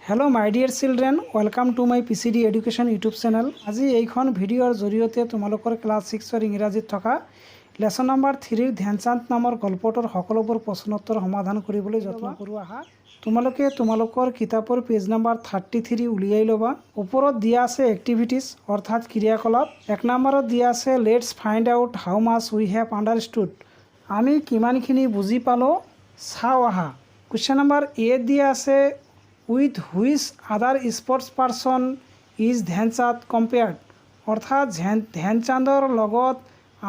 Hello my dear children welcome to my PCD education YouTube channel. आज এইখন ভিডিঅ'ৰ জৰিয়তে তোমালোকৰ ক্লাছ 6ৰ ইংৰাজীত থকা লেসন নম্বৰ 3 ধ্যানচাঁদ নামৰ গল্পটোৰ সকলোবোৰ প্ৰশ্নোত্তৰ সমাধান কৰিবলৈ যত্ন কৰো। আহা তোমালোকে তোমালোকৰ কিতাপৰ পেজ নম্বৰ 33 উলিয়াই ল'বা। ওপৰত দিয়া আছে এক্টিভিটিজ অৰ্থাৎ ক্ৰিয়াকলাপ। এক নম্বৰত দিয়া আছে let's find out how much we have understood. আমি কিমানখিনি বুজি পালো চাও। আহা কুৱেশ্যন নম্বৰ এ দিয়া আছে with which other sports person is Dhyan Chand compared. অৰ্থাৎ ধ্যানচাঁদৰ লগত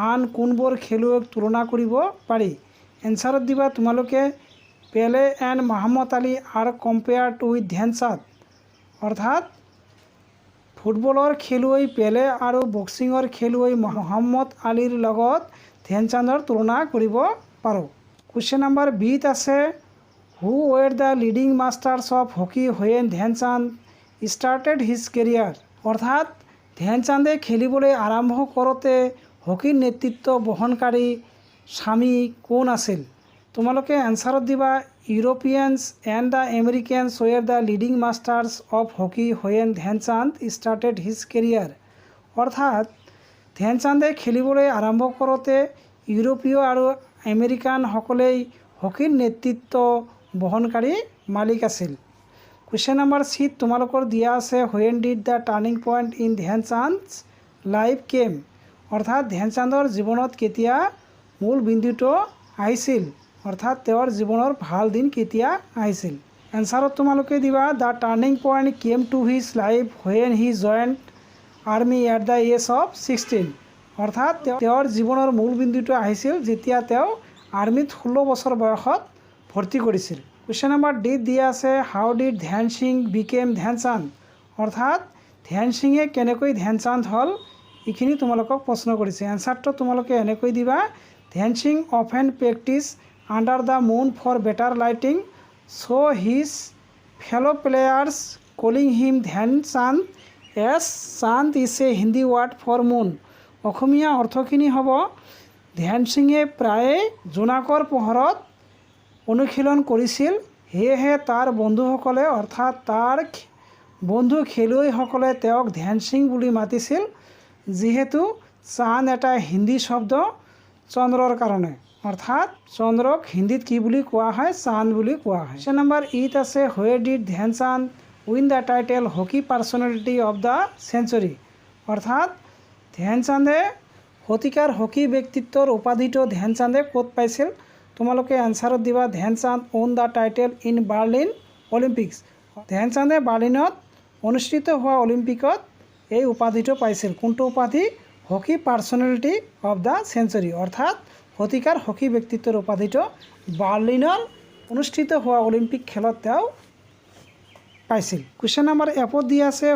আন কোনবোৰ খেলুৱৈক তুলনা কৰিব পাৰি। এনচাৰত দিবা তোমালোকে Pele and Muhammad Ali are compared with Dhyan Chand. অৰ্থাৎ ফুটবলৰ খেলুৱৈ পেলে আৰু বক্সিঙৰ খেলুৱৈ মহম্মদ আলীৰ লগত ধ্যানচাঁদৰ তুলনা কৰিব পাৰোঁ। কুৱেশ্যন নম্বৰ বিত আছে Who were the leading masters of hockey when Dhyan Chand started his career? অৰ্থাৎ ধ্যানচাঁদে খেলিবলৈ আৰম্ভ কৰোঁতে হকীৰ নেতৃত্ব বহনকাৰী স্বামী কোন আছিল। তোমালোকে এনচাৰত দিবা Europeans and the Americans were the leading masters of hockey when Dhyan Chand started his career। অৰ্থাৎ ধ্যানচাঁদে খেলিবলৈ আৰম্ভ কৰোঁতে ইউৰোপীয় আৰু আমেৰিকানসকলেই হকীৰ নেতৃত্ব বহনকাৰী মালিক আছিল। কুৱেশ্যন নম্বৰ চিত তোমালোকৰ দিয়া আছে when did the turning point in Dhyan Chand's life came. অৰ্থাৎ ধ্যানচাঁদৰ জীৱনত কেতিয়া মূল বিন্দুটো আহিছিল, অৰ্থাৎ তেওঁৰ জীৱনৰ ভাল দিন কেতিয়া আহিছিল। এনচাৰত তোমালোকে দিবা the turning point came to his life when he joined army at the age of 16। অৰ্থাৎ তেওঁৰ জীৱনৰ মূল বিন্দুটো আহিছিল যেতিয়া তেওঁ আৰ্মিত 16 বছৰ বয়সত ভৰ্তি কৰিছিল। কুৱেশ্যন নম্বৰ ডিত দিয়া আছে হাউ ডিড ধ্যান সিং বিকেম ধ্যানচাঁদ। অৰ্থাৎ ধ্যান সিঙে কেনেকৈ ধ্যানচাঁদ হ'ল এইখিনি তোমালোকক প্ৰশ্ন কৰিছে। এনচাৰটো তোমালোকে এনেকৈ দিবা Dhyan Singh often practised under the moon for better lighting so' his fellow players calling him Dhyan Chand as Chand is a Hindi word for moon. Asamiya অৰ্থখিনি হ'ব ধ্যান সিঙে প্ৰায়ে জোনাকৰ পোহৰত অনুশীলন কৰিছিল, সেয়েহে তাৰ বন্ধুসকলে অৰ্থাৎ তাৰ বন্ধু খেলুৱৈসকলে তেওঁক ধ্যান সিং বুলি মাতিছিল, যিহেতু চাঁদ এটা হিন্দী শব্দ চন্দ্ৰৰ কাৰণে। অৰ্থাৎ চন্দ্ৰক হিন্দীত কি বুলি কোৱা হয়, চাঁদ বুলি কোৱা হয়। কুৱেশ্যন নম্বৰ ইত আছে where did Dhyan Chand win the title hockey personality of the century. অৰ্থাৎ ধ্যানচাঁদে শতিকাৰ হকী ব্যক্তিত্বৰ উপাধিটো ধ্যানচাঁদে ক'ত পাইছিল। তোমালোকে এনচাৰত দিবা Dhyan Chand won the title in Berlin Olympics. ধ্যানচাঁদে বাৰ্লিনত অনুষ্ঠিত হোৱা অলিম্পিকত এই উপাধিটো পাইছিল। কোনটো উপাধি? Hockey personality of the century. অৰ্থাৎ শতিকাৰ হকী ব্যক্তিত্বৰ উপাধিটো বাৰ্লিনৰ অনুষ্ঠিত হোৱা অলিম্পিক খেলত তেওঁ পাইছিল। কুৱেশ্যন নম্বৰ এপত দি আছে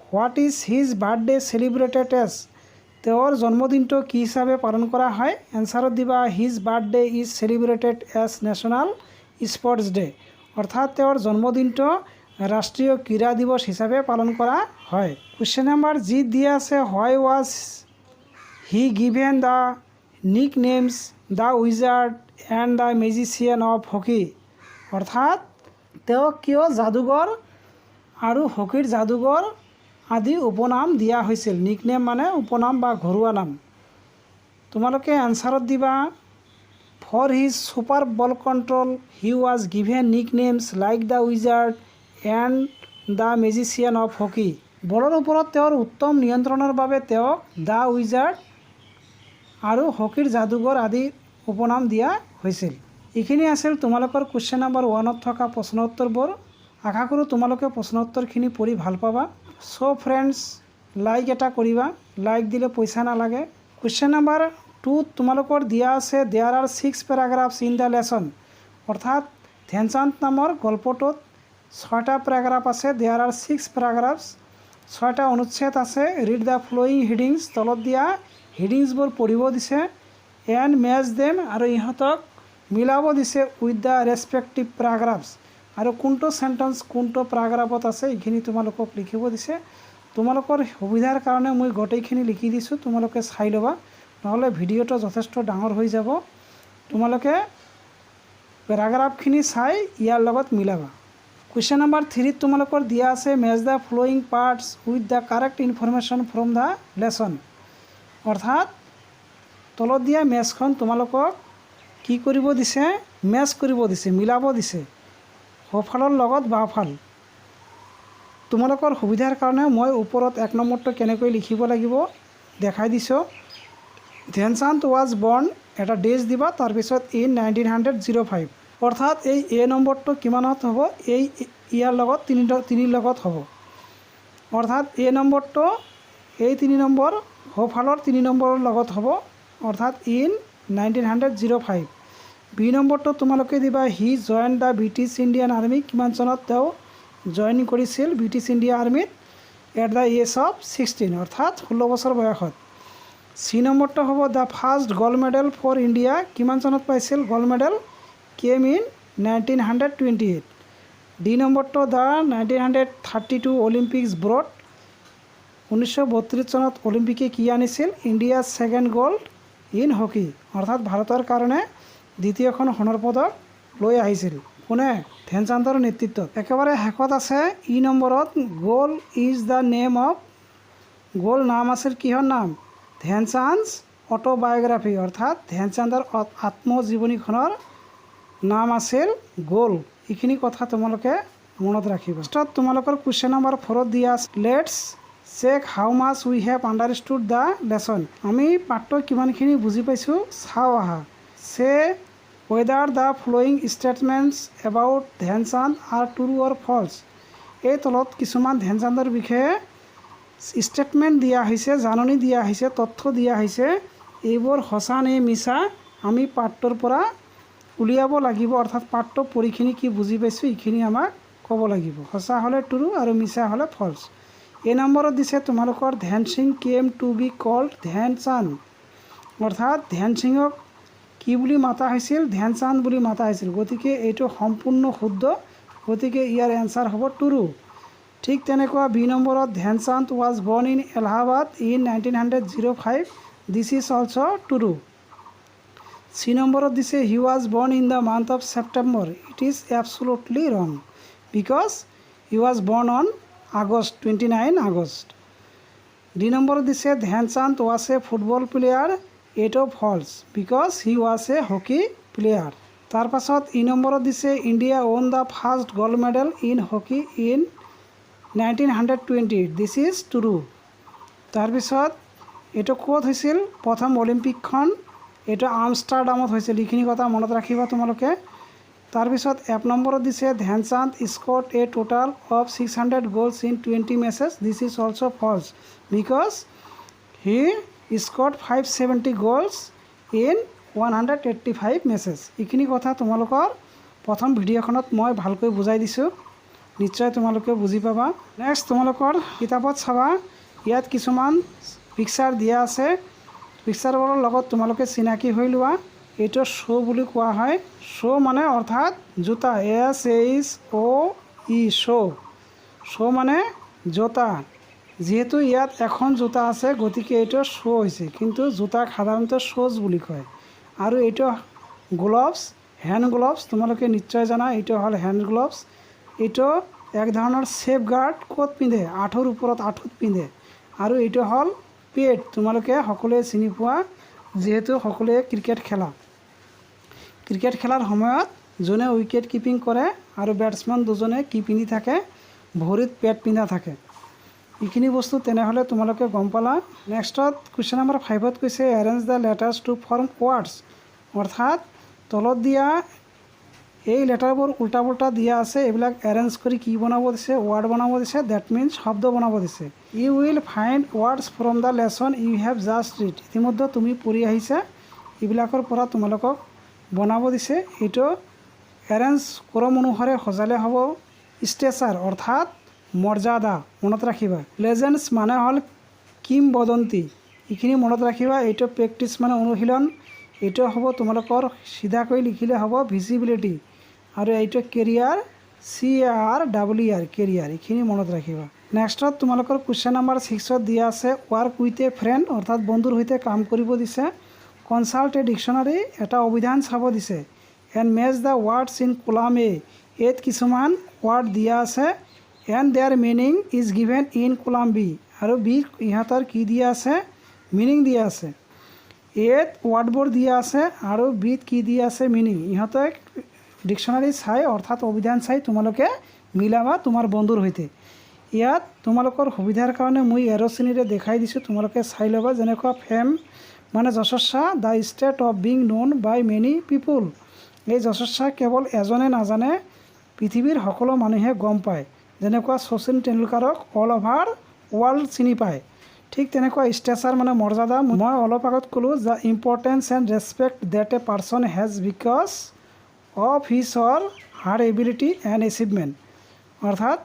what is his birthday celebrated as. তেওঁৰ জন্মদিনটো কি হিচাপে পালন কৰা হয়। এনচাৰত দিবা his birthday is celebrated as national sports day. অৰ্থাৎ তেওঁৰ জন্মদিনটো ৰাষ্ট্ৰীয় ক্ৰীড়া দিৱস হিচাপে পালন কৰা হয়। কুৱেশ্যন নম্বৰ জি দিয়া আছে হোৱাই was he given the Nick names the wizard and the magician of hockey. অৰ্থাৎ তেওঁক কিয় যাদুকৰ আৰু হকীৰ যাদুকৰ আদি উপনাম দিয়া হৈছিল। নিকনেম মানে উপনাম বা ঘৰুৱা নাম। তোমালোকে এনচাৰত দিবা for his super ball control he was given nick names like the wizard and the magician of hockey. বলৰ ওপৰত তেওঁৰ উত্তম নিয়ন্ত্ৰণৰ বাবে তেওঁক দ্য উইজাৰ্ড আৰু হকীৰ যাদুকৰ আদি উপনাম দিয়া হৈছিল। এইখিনি আছিল তোমালোকৰ কুৱেশ্যন নম্বৰ 1ত থকা প্ৰশ্ন উত্তৰবোৰ। আশা কৰোঁ তোমালোকে প্ৰশ্ন উত্তৰখিনি পঢ়ি ভাল পাবা। চ' ফ্ৰেণ্ডছ লাইক এটা কৰিবা, লাইক দিলে পইচা নালাগে। কুৱেশ্যন নম্বৰ 2ত তোমালোকৰ দিয়া আছে there are 6 paragraphs in the lesson. অৰ্থাৎ ধ্যানচাঁদ নামৰ গল্পটোত 6টা পেৰাগ্ৰাফ আছে। দেয়াৰ আৰ 6 পেৰাগ্ৰাফছ, 6টা অনুচ্ছেদ আছে। ৰিড দ্য ফ্ল'য়িং হিডিংছ, তলত দিয়া হিডিংছবোৰ পঢ়িব দিছে। এণ্ড মেচ দেম, আৰু ইহঁতক মিলাব দিছে উইথ দ্য ৰেচপেক্টিভ পেৰাগ্ৰাফছ। আৰু কোনটো চেণ্টেন্স কোনটো পেৰাগ্ৰাফত আছে এইখিনি তোমালোকক লিখিব দিছে। তোমালোকৰ সুবিধাৰ কাৰণে মই গোটেইখিনি লিখি দিছোঁ, তোমালোকে চাই ল'বা, নহ'লে ভিডিঅ'টো যথেষ্ট ডাঙৰ হৈ যাব। তোমালোকে পেৰাগ্ৰাফখিনি চাই ইয়াৰ লগত মিলাবা। কুৱেশ্যন নম্বৰ 3 তোমালোকৰ দিয়া আছে match the following parts with the correct information from the lesson. অৰ্থাৎ তলত দিয়া মেচখন তোমালোকক কি কৰিব দিছে, মেচ কৰিব দিছে, মিলাব দিছে সোঁফালৰ লগত বাওঁফাল। তোমালোকৰ সুবিধাৰ কাৰণে মই ওপৰত 1 নম্বৰটো কেনেকৈ লিখিব লাগিব দেখাই দিছোঁ। ধ্যানচান্দ ৱাজ বৰ্ণ এটা ডেজ দিবা, তাৰপিছত ইন 1905। অৰ্থাৎ এই এ নম্বৰটো কিমানত হ'ব, এই ইয়াৰ লগত 3 লগত হ'ব। অৰ্থাৎ এ নম্বৰটো এই 3 নম্বৰ সোঁফালৰ 3 নম্বৰৰ লগত হ'ব, অৰ্থাৎ ইন 1905। বি নম্বৰটো তোমালোকে দিবা he join the British Indian army, কিমান চনত তেওঁ জইন কৰিছিল ব্ৰিটিছ ইণ্ডিয়া আৰ্মিত, এট দ্য এজ অফ 16, অৰ্থাৎ 16 বছৰ বয়সত। চি নম্বৰটো হ'ব the first gold medal for India, কিমান চনত পাইছিল gold medal, came in 1928। D নম্বৰটো দ্য 1932 অলিম্পিক্স ব্ৰড, 1932 চনত অলিম্পিকে কি আনিছিল, ইণ্ডিয়াৰ ছেকেণ্ড গ'ল্ড ইন হকী, অৰ্থাৎ ভাৰতৰ কাৰণে দ্বিতীয়খন সোণৰ পদক লৈ আহিছিল কোনে, ধ্যানচান্দৰ নেতৃত্বত। একেবাৰে শেষত আছে ই নম্বৰত গ'ল ইজ দ্য নেম অফ, গ'ল নাম আছিল কিহৰ নাম, ধ্যানচান্দ অটোবায়োগ্ৰাফি, অৰ্থাৎ ধ্যানচান্দৰ আত্মজীৱনীখনৰ নাম আছিল গ'ল। এইখিনি কথা তোমালোকে মনত ৰাখিবা। ফাৰ্ষ্টত তোমালোকৰ কুৱেশ্যন নম্বৰ 4 দিয়া আছে let's check how much we have understood the lesson. আমি পাঠটো কিমানখিনি বুজি পাইছোঁ চাওঁ আহা। Say whether the following statements about Dhyan Chand are true or false. এই তলত কিছুমান ধ্যানচান্দৰ বিষয়ে ষ্টেটমেণ্ট দিয়া হৈছে, জাননী দিয়া হৈছে, তথ্য দিয়া হৈছে, এইবোৰ সঁচা নে মিছা আমি পাঠটোৰ পৰা উলিয়াব লাগিব। অৰ্থাৎ পাঠটো পঢ়িখিনি কি বুজি পাইছোঁ এইখিনি আমাক ক'ব লাগিব, সঁচা হ'লে ট্ৰু আৰু মিছা হ'লে ফল্ছ। এই নম্বৰত দিছে তোমালোকৰ ধ্যান Singh came to be called Dhyan Chand, অৰ্থাৎ ধ্যান সিঙক কি বুলি মাতা হৈছিল, ধ্যানচান্দ বুলি মাতা হৈছিল। গতিকে এইটো সম্পূৰ্ণ শুদ্ধ, গতিকে ইয়াৰ এনচাৰ হ'ব ট্ৰু। ঠিক তেনেকুৱা বি নম্বৰত Dhyan Chand was born in Allahabad in 1905, this is also' true. C নম্বৰত দিছে he was born in the month of September, it is absolutely wrong because he was born on August 29 August. D নম্বৰত দিছে Dhyan Chand was a football player, এইটো false because he was a hockey player. তাৰপাছত E নম্বৰত দিছে India won the first gold medal in hockey in 1920, this is true. তাৰপিছত এইটো ক'ত হৈছিল প্ৰথম অলিম্পিকখন, এইটো আমষ্টাৰডামত হৈছিল, এইখিনি কথা মনত ৰাখিবা তোমালোকে। তাৰপিছত 1 নম্বৰত দিছে Dhyan Chand scored a total of 600 goals in 20 matches, this is also' false because he scored 570 goals in 185 matches. এইখিনি কথা তোমালোকৰ প্ৰথম ভিডিঅ'খনত মই ভালকৈ বুজাই দিছোঁ, নিশ্চয় তোমালোকে বুজি পাবা। নেক্সট তোমালোকৰ কিতাপত চাবা, ইয়াত কিছুমান পিকচাৰ দিয়া আছে, পিকচাৰবোৰৰ লগত তোমালোকে চিনাকি হৈ লোৱা। এইটো শ্ব' বুলি কোৱা হয়, শ্ব' মানে অৰ্থাৎ জোতা, SHOE শ্ব', শ্ব' মানে জোতা। যিহেতু ইয়াত এখন জোতা আছে গতিকে এইটো শ্ব' হৈছে, কিন্তু জোতাক সাধাৰণতে শ্ব'জ বুলি কয়। আৰু এইটো গ্লভছ, হেণ্ড গ্লভছ, তোমালোকে নিশ্চয় জানা এইটো হ'ল হেণ্ড গ্লভছ। এইটো এক ধৰণৰ ছেফ গাৰ্ড, ক'ত পিন্ধে, আঁঠুৰ ওপৰত আঁঠুত পিন্ধে। আৰু এইটো হ'ল পেড, তোমালোকে সকলোৱে চিনি পোৱা যিহেতু সকলোৱে ক্ৰিকেট খেলা। ক্ৰিকেট খেলাৰ সময়ত যোনে উইকেট কিপিং কৰে আৰু বেটছমেন দুজনে কি পিন্ধি থাকে, ভৰিত পেড পিন্ধা থাকে। এইখিনি বস্তু তেনেহ'লে তোমালোকে গম পালা। নেক্সটত কুৱেশ্যন নম্বৰ 5ত কৈছে arrange the letters to form words, অৰ্থাৎ তলত দিয়া এই লেটাৰবোৰ উল্টা পুল্টা দিয়া আছে, এইবিলাক এৰেঞ্জ কৰি কি বনাব দিছে, ৱাৰ্ড বনাব দিছে, ডেট মিনছ শব্দ বনাব দিছে। You will find words from the lesson you have just read, ইতিমধ্যে তুমি পঢ়ি আহিছা, এইবিলাকৰ পৰা তোমালোকক বনাব দিছে। এইটো এৰেঞ্জ ক্ৰম অনুসাৰে সজালে হ'ব ষ্টেচাৰ, অৰ্থাৎ মৰ্যাদা, মনত ৰাখিবা। লেজেণ্ডছ মানে হ'ল কিংবদন্তি, এইখিনি মনত ৰাখিবা। এইটো প্ৰেক্টিছ মানে অনুশীলন, এইটো হ'ব তোমালোকৰ চিধাকৈ লিখিলে হ'ব ভিজিবিলিটি। আৰু এইটো কেৰিয়াৰ, CARER কেৰিয়াৰ, এইখিনি মনত ৰাখিবা। নেক্সটত তোমালোকৰ কুৱেশ্যন নম্বৰ 6ত দিয়া আছে ৱাৰ্ক উইথ এ ফ্ৰেণ্ড, অৰ্থাৎ বন্ধুৰ সৈতে কাম কৰিব দিছে। কনচাল্ট এ ডিকশ্যনাৰী, এটা অভিধান চাব দিছে। And match the words in column A, ইয়াত কিছুমান ৱাৰ্ড দিয়া আছে and their meaning is given in column B আৰু বি ইহঁতৰ কি দিয়া আছে মিনিং দিয়া আছে এত ৱাৰ্ডবোৰ দিয়া আছে আৰু বিত কি দিয়া আছে মিনিং ইহঁতে ডিকশ্যনাৰী চাই অৰ্থাৎ অভিধান চাই তোমালোকে মিলাবা তোমাৰ বন্ধুৰ সৈতে ইয়াত তোমালোকৰ সুবিধাৰ কাৰণে মই এৰ' চিনেৰে দেখাই দিছোঁ তোমালোকে চাই ল'বা যেনেকুৱা ফেম মানে যশস্যা the state of being known by many people এই যশস্যা কেৱল এজনে নাজানে পৃথিৱীৰ সকলো মানুহে গম পায় যেনেকুৱা শচীন তেণ্ডুলকাৰক অল অভাৰ ৱৰ্ল্ড চিনি পায় ঠিক তেনেকুৱা ষ্টেচাৰ মানে মৰ্যাদা মই অলপ আগত ক'লোঁ the importance and respect that a person has because of his or her ability and achievement অৰ্থাৎ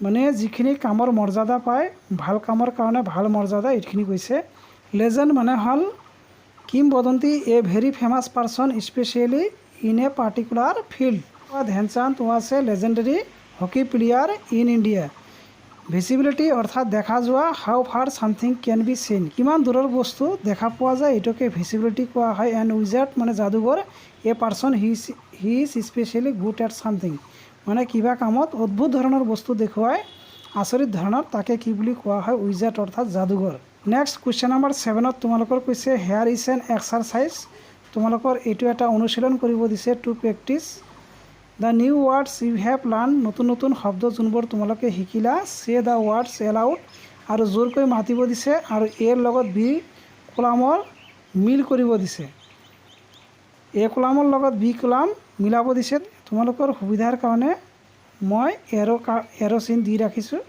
মানে যিখিনি কামৰ মৰ্যাদা পায় ভাল কামৰ কাৰণে ভাল মৰ্যাদা এইখিনি কৈছে লেজেণ্ড মানে হ'ল কিংবদন্তি a very famous person specially in a particular field Dhyan Chand was a legendary hockey player in India visibility অৰ্থাৎ দেখা যোৱা হাউ ফাৰ ছামথিং কেন বি চিন কিমান দূৰৰ বস্তু দেখা পোৱা যায় এইটোকে ভিজিবিলিটি কোৱা হয় এণ্ড উইজাৰ্ড মানে যাদুঘৰ a person he is specially good at something মানে কিবা কামত অদ্ভুত ধৰণৰ বস্তু দেখুৱাই আচৰিত ধৰণৰ তাকে কি বুলি কোৱা হয় উইজাৰ্ড অৰ্থাৎ যাদুঘৰ নেক্সট কুৱেশ্যন নম্বৰ 7ত তোমালোকৰ কৈছে হেয়াৰ ইজ এন এক্সাৰচাইজ তোমালোকৰ এইটো এটা অনুশীলন কৰিব দিছে to practise the new words you have learn নতুন নতুন শব্দ যোনবোৰ তোমালোকে শিকিলা চে দ্য ৱাৰ্ডছ এলাউড আৰু জোৰকৈ মাতিব দিছে আৰু এৰ লগত বি কলামৰ মিল কৰিব দিছে এ কলামৰ লগত বি কলাম মিলাব দিছে তোমালোকৰ সুবিধাৰ কাৰণে মই এৰ' চিন দি ৰাখিছোঁ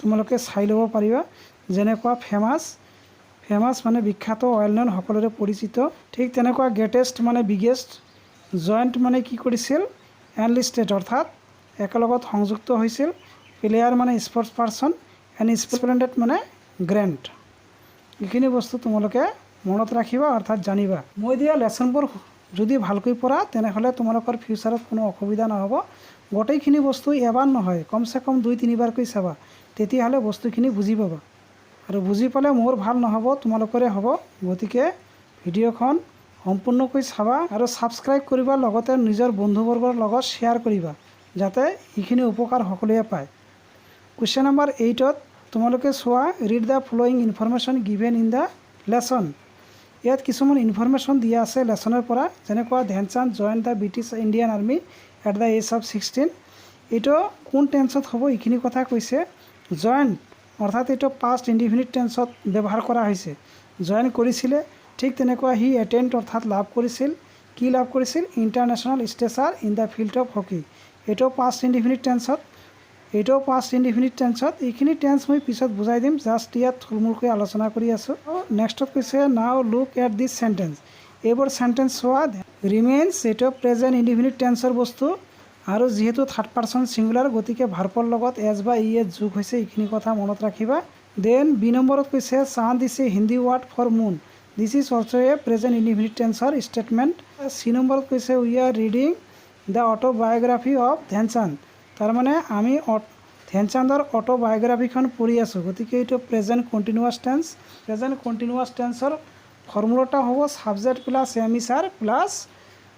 তোমালোকে চাই ল'ব পাৰিবা যেনেকুৱা ফেমাছ মানে বিখ্যাত ৱেল ন'ন সকলোৰে পৰিচিত ঠিক তেনেকুৱা গ্ৰেটেষ্ট মানে বিগেষ্ট জইণ্ট মানে কি কৰিছিল এনলিষ্টেড অৰ্থাৎ একেলগত সংযুক্ত হৈছিল প্লেয়াৰ মানে স্পৰ্টছ পাৰ্চন এণ্ড স্প্লেণ্ডেড মানে গ্ৰেণ্ড এইখিনি বস্তু তোমালোকে মনত ৰাখিবা অৰ্থাৎ জানিবা মই দিয়া লেচনবোৰ যদি ভালকৈ পঢ়া তেনেহ'লে তোমালোকৰ ফিউচাৰত কোনো অসুবিধা নহ'ব গোটেইখিনি বস্তু এবাৰ নহয় কমচে কম 2-3 বাৰকৈ চাবা তেতিয়াহ'লে বস্তুখিনি বুজি পাবা আৰু বুজি পালে মোৰ ভাল নহ'ব তোমালোকৰে হ'ব গতিকে ভিডিঅ'খন সম্পূৰ্ণকৈ চাবা আৰু ছাবস্ক্ৰাইব কৰিবা লগতে নিজৰ বন্ধুবৰ্গৰ লগত শ্বেয়াৰ কৰিবা যাতে এইখিনি উপকাৰ সকলোৱে পায় কুৱেশ্যন নম্বৰ 8ত তোমালোকে চোৱা read the following information given in the lesson ইয়াত কিছুমান ইনফৰমেশ্যন দিয়া আছে লেচনৰ পৰা যেনেকুৱা Dhyan Chand join the British Indian army at the age of 16 এইটো কোন টেন্সত হ'ব এইখিনি কথা কৈছে জইন অৰ্থাৎ এইটো পাষ্ট ইনডিফিনিট টেন্সত ব্যৱহাৰ কৰা হৈছে জইন কৰিছিলে ঠিক তেনেকুৱা হি এটেণ্ড অৰ্থাৎ লাভ কৰিছিল কি লাভ কৰিছিল international stature in the field of hockey এইটো পাষ্ট ইনডিফিনিট টেন্সত এইখিনি টেন্স মই পিছত বুজাই দিম জাষ্ট ইয়াত থুলমূলকৈ আলোচনা কৰি আছোঁ নেক্সটত কৈছে নাও লুক এট দিছ চেণ্টেন্স এইবোৰ চেণ্টেন্স চোৱা ৰিমেইনছ এইটো প্ৰেজেণ্ট ইনডিফিনিট টেন্সৰ বস্তু আৰু যিহেতু থাৰ্ড পাৰ্চন ছিংগুলাৰ গতিকে ভাৰ্বৰ লগত এছ বা ই এছ যোগ হৈছে এইখিনি কথা মনত ৰাখিবা দেন বি নম্বৰত কৈছে Chand is a Hindi word for moon this is also' a present indefinite টেন্সৰ ষ্টেটমেণ্ট চি নম্বৰত কৈছে we are reading the autobiography of Dhyan Chand তাৰমানে আমি ধ্যানচাঁদৰ অট'বায়'গ্ৰাফিখন পঢ়ি আছোঁ গতিকে এইটো প্ৰেজেণ্ট কণ্টিনিউৱাছ টেন্সৰ ফৰ্মুলাটা হ'ব subject plus am is are plus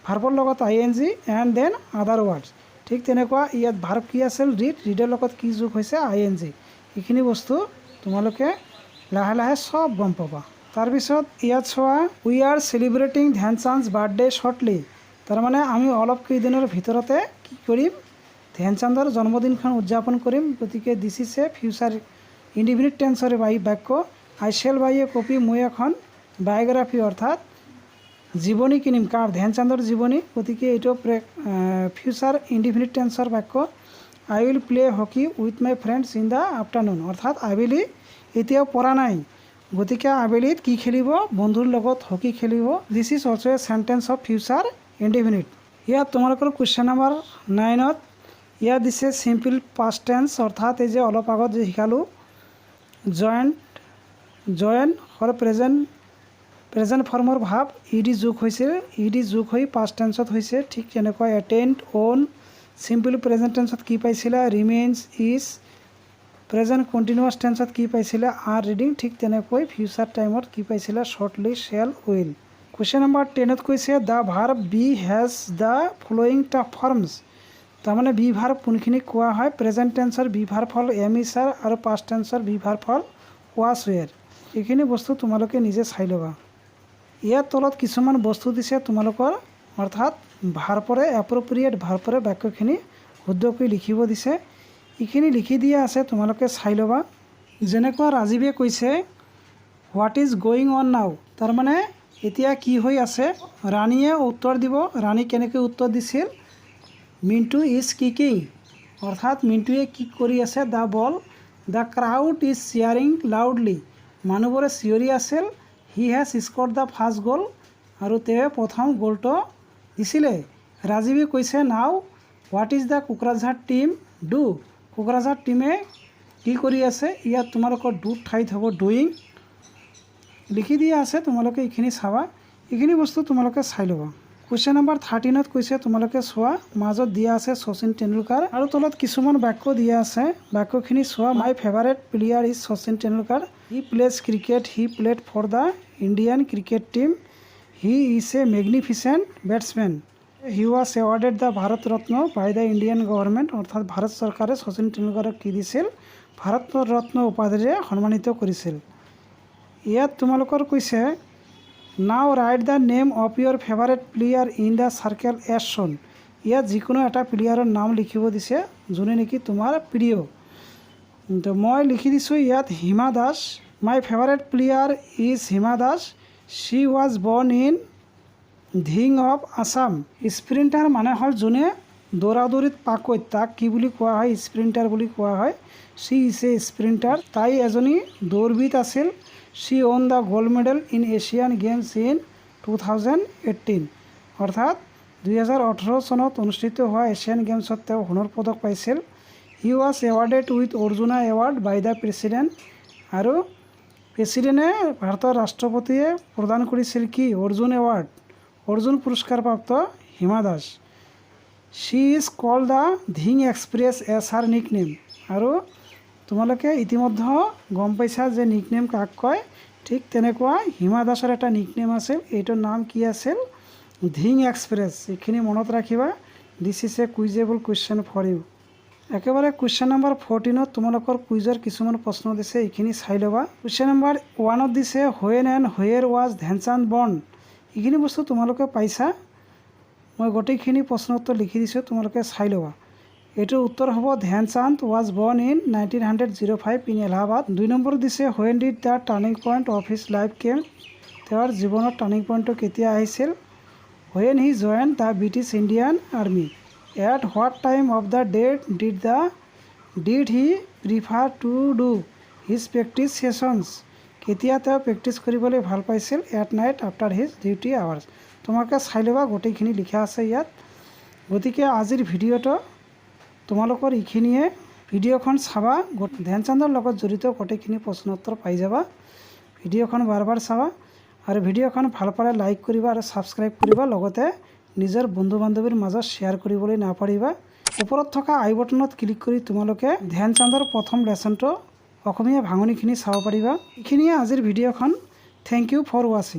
ভাৰ্বৰ লগত ING and then other words ঠিক তেনেকুৱা ইয়াত ভাৰ্ব কি আছিল ৰিডৰ লগত কি যোগ হৈছে ING এইখিনি বস্তু তোমালোকে লাহে লাহে চব গম পাবা তাৰপিছত ইয়াত চোৱা we are celebrating ধ্যানচাঁদছ birthday shortly তাৰমানে আমি অলপ কেইদিনৰ ভিতৰতে কি কৰিম ধ্যানচাঁদৰ জন্মদিনখন উদযাপন কৰিম গতিকে this is a future indefinite টেন্সৰ বাক্য I shell by A copy মই এখন বায়'গ্ৰাফি অৰ্থাৎ জীৱনী কিনিম কাৰ ধ্যানচাঁদৰ জীৱনী গতিকে এইটো ফিউচাৰ ইনডিফিনিট টেন্সৰ বাক্য I will play hockey with my friends in the afternoon অৰ্থাৎ আবেলি এতিয়াও পৰা নাই গতিকে আবেলিত কি খেলিব বন্ধুৰ লগত হকী খেলিব দিছ is also' A sentence of future indefinite ইয়াত তোমালোকৰ কুৱেশ্যন নম্বৰ 9ত ইয়াত দিছে চিম্পল পাষ্ট টেন্স অৰ্থাৎ এই যে অলপ আগত যে শিকালোঁ জয়েন হৰ প্ৰেজেণ্ট ফৰ্মৰ ভাৱ ইডি যোগ হৈছিল ইডি যোগ হৈ পাষ্ট টেন্সত হৈছে ঠিক তেনেকুৱা এটেণ্ড অন চিম্পল প্ৰেজেণ্ট টেন্সত কি পাইছিলে ৰিমেইনছ ইজ প্ৰেজেণ্ট কণ্টিনিউৱাছ টেন্সত কি পাইছিলে আৰ ৰিডিং ঠিক তেনেকৈ ফিউচাৰ টাইমত কি পাইছিলে shortly shall will question number 10ত কৈছে the verb be has the following forms তাৰমানে বি ভাৰ্ব কোনখিনিক কোৱা হয় প্ৰেজেণ্ট টেন্সৰ বি ভাৰ্ব হ'ল এম ইজ আৰ আৰু পাষ্ট টেন্সৰ বি ভাৰ্ব হ'ল ৱাজ ৱেৰ। এইখিনি বস্তু তোমালোকে নিজে চাই ল'বা। ইয়াৰ তলত কিছুমান বস্তু দিছে তোমালোকৰ, অৰ্থাৎ ভাৰ্বৰে এপ্ৰপ্ৰিয়েট ভাৰ্বৰে বাক্যখিনি শুদ্ধকৈ লিখিব দিছে। এইখিনি লিখি দিয়া আছে, তোমালোকে চাই ল'বা। যেনেকুৱা ৰাজীৱে কৈছে হোৱাট ইজ গয়িং অন নাও, তাৰমানে এতিয়া কি হৈ আছে। ৰাণীয়ে উত্তৰ দিব। ৰাণী কেনেকৈ উত্তৰ দিছিল, মিণ্টু ইজ কিকিং, অৰ্থাৎ মিণ্টুৱে কি কৰি আছে, the ball. The crowd is cheering loudly, মানুহবোৰে চিঞৰি আছিল। He has scored the first goal, আৰু তেওঁ প্ৰথম গ'লটো দিছিলে। ৰাজীৱে কৈছে now what is the Kokrajhar team do, কোকৰাঝাৰ টীমে কি কৰি আছে। ইয়াত তোমালোকৰ ডু ঠাইত হ'ব ডুইং। লিখি দিয়া আছে, তোমালোকে এইখিনি চাবা। এইখিনি বস্তু তোমালোকে চাই ল'বা। কুৱেশ্যন নম্বৰ 13ত কৈছে তোমালোকে চোৱা, মাজত দিয়া আছে শচীন তেণ্ডুলকাৰ আৰু তলত কিছুমান বাক্য দিয়া আছে। বাক্যখিনি চোৱা। My favourite player is Sachin Tendulkar, he plays cricket, he played for the Indian cricket team, he is a magnificent batsmen, he was awarded the Bharat Ratna by the Indian government, অৰ্থাৎ ভাৰত চৰকাৰে শচীন তেণ্ডুলকাৰক কি দিছিল, ভাৰত ৰত্ন উপাধিৰে সন্মানিত কৰিছিল। ইয়াত তোমালোকৰ কৈছে now write the name of your favourite player in the circle as shown, ইয়াত যিকোনো এটা প্লেয়াৰৰ নাম লিখিব দিছে যোনে নেকি তোমাৰ প্ৰিয়। তো মই লিখি দিছোঁ ইয়াত Hima Das. My favourite player is Hima Das, she was born in Dhing of Assam. Sprinter মানে হ'ল যোনে দৌৰা দৌৰিত পাকৈত, তাক কি বুলি কোৱা হয়, স্প্ৰিণ্টাৰ বুলি কোৱা হয়। শ্বি ইজ এ স্প্ৰিণ্টাৰ, তাই এজনী দৌৰবিদ আছিল। She won the gold medal in Asian games in 2018, অৰ্থাৎ 2018 চনত অনুষ্ঠিত হোৱা এছিয়ান গেমছত তেওঁ সোণৰ পদক পাইছিল। He was awarded with Arjuna award by the president, আৰু প্ৰেছিডেণ্টে ভাৰতৰ ৰাষ্ট্ৰপতিয়ে প্ৰদান কৰিছিল কি, অৰ্জুন এৱাৰ্ড, অৰ্জুন পুৰস্কাৰপ্ৰাপ্ত Hima Das. She is called the Dhing express as her nickname, আৰু তোমালোকে ইতিমধ্যে গম পাইছা যে নিক নেম কাক কয়। ঠিক তেনেকুৱা হিমা দাসৰ এটা নিক নেম আছিল, এইটোৰ নাম কি আছিল, ধিং এক্সপ্ৰেছ। এইখিনি মনত ৰাখিবা। This is a quizzable question for you. একেবাৰে কুৱেশ্যন নম্বৰ 14ত তোমালোকৰ কুইজৰ কিছুমান প্ৰশ্ন দিছে, এইখিনি চাই ল'বা। কুৱেশ্যন নম্বৰ 1ত দিছে হোৱেন এণ্ড হোৱেৰ ৱাজ ধ্যানচান্দ বৰ্ণ, এইখিনি বস্তু তোমালোকে পাইছা। মই গোটেইখিনি প্ৰশ্ন উত্তৰ লিখি দিছোঁ, তোমালোকে চাই ল'বা। এইটোৰ উত্তৰ হ'ব Dhyan Chand was born in 1905 in Allahabad. 2 নম্বৰত দিছে when did the turning point of his life came, তেওঁৰ জীৱনৰ টাৰ্ণিং পইণ্টটো কেতিয়া আহিছিল। When he join the British Indian army. At what time of the day did he prefer to do his practice sessions, কেতিয়া তেওঁ practice কৰিবলৈ ভাল পাইছিল। At night after his duty hours. তোমালোকে চাই ল'বা, গোটেইখিনি লিখা আছে ইয়াত। গতিকে আজিৰ ভিডিঅ'টো তোমালোকৰ এইখিনিয়ে। ভিডিঅ'খন চাবা, ধ্যানচান্দৰ লগত জড়িত গোটেইখিনি প্ৰশ্ন উত্তৰ পাই যাবা। ভিডিঅ'খন বাৰ বাৰ চাবা, আৰু ভিডিঅ'খন ভাল পালে লাইক কৰিবা আৰু ছাবস্ক্ৰাইব কৰিবা, লগতে নিজৰ বন্ধু বান্ধৱীৰ মাজত শ্বেয়াৰ কৰিবলৈ নাপাহৰিবা। ওপৰত থকা আই বটনত ক্লিক কৰি তোমালোকে ধ্যানচান্দৰ প্ৰথম লেচনটো অসমীয়া ভাঙনিখিনি চাব পাৰিবা। এইখিনিয়ে আজিৰ ভিডিঅ'খন। থেংক ইউ ফৰ ৱাচিং।